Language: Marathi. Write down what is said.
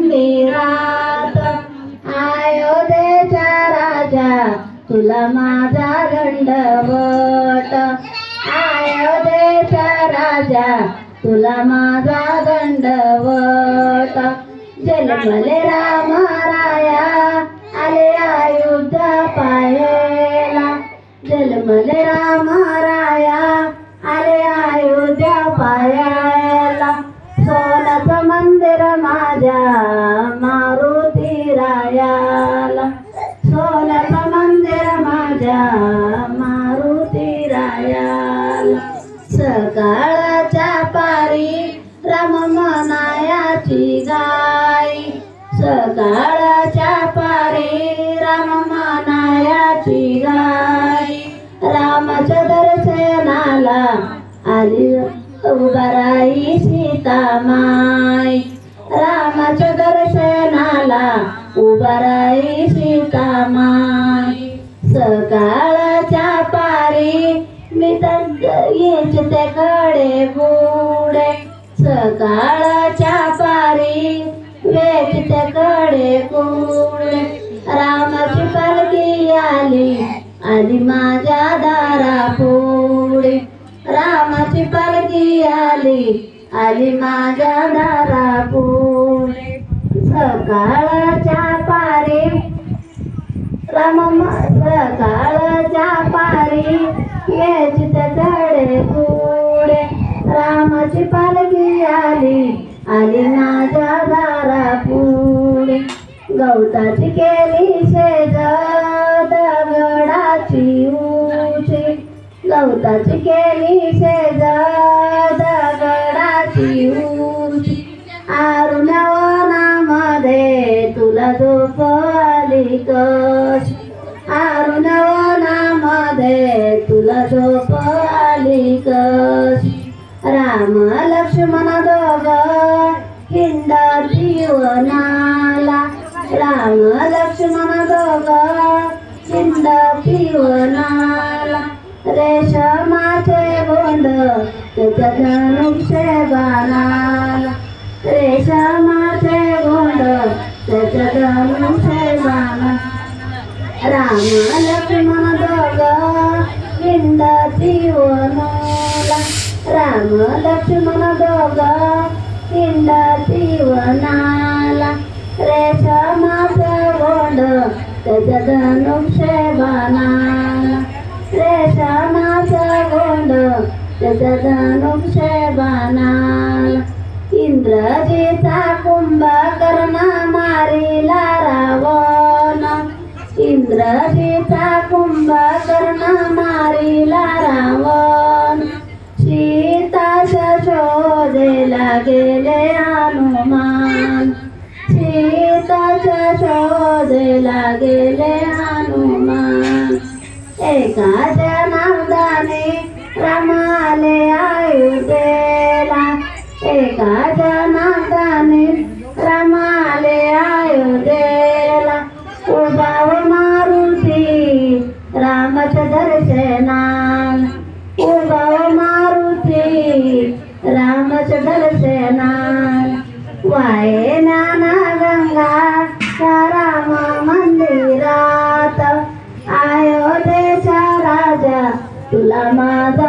मंदिरात अयोध्येच्या राजा तुला माझा दंडवत अयोध्येच्या राजा तुला माझा दंडवत जन्मले राम राया आले अयोध्या पायाला जन्मले राम राया आले अयोध्या पायाला सोन्याचं मंदिर माझ्या मारुती रायाला सोन्याचं मंदिर माझ्या मारुती रायाला सकाळच्या पारी राम मनायाची गाई सकाळच्या पारी राम मनायाची गाई रामाच्या दर्शनाला आली उभाराई सीतामाई रामाच्या दर्शनाला उभाराई सीतामाई सकाळच्या पारी मी येच त्याकडे बुडे सकाळच्या पारी वेच त्याकडे बुडे रामाची पालखी आली आली माझ्या दारा पुढे रामाची पालखी आली आली माझ्या दारा पुढे सकाळच्या पारी सकाळच्या पारी येच त्याकडे पुढे रामाची पालखी आली आली माझ्या दारा पुढे गवताची केली शेज दगडाची उंची गवताची केली शेज दगडाची उंची आरुणवनामध्ये तुला झोप आली कशी आरुणवनामध्ये तुला झोप आली कशी राम लक्ष्मण दोघ हिंडती वनाला राम लक्ष्मण दोघ हिंडती वनाला रेशमाचे गोंड त्याच्या धनुष्य बाणाला रेशमाचे गोंड त्याच्या धनुष्य बाणाला राम लक्ष्मण दोघ हिंडती वनाला राम लक्ष्मण दोघ हिंडती वनाला रेशमाचे गोंड त्याच्या धनुष्य बाणाला रेशमाचा गोंड त्याच्या धनुष्य बाणाला इंद्रजीचा कुंभकर्ण मारिला रावण इंद्रजीचा कुंभकर्ण मारिला रावण सीताच्या शोधेला गेले हनुमान सीताच्या शोधेला गेले हनुमान एका जनार्दने राम आले अयोध्येला एका जनार्दने राम आले अयोध्येला उभाव मारुती रामाच्या दर्शनाला उभाव मारुती रामाच्या दर्शनाला वाहे ज्ञान गंगा राम मंदिरात अयोध्येचा राजा तुला माझा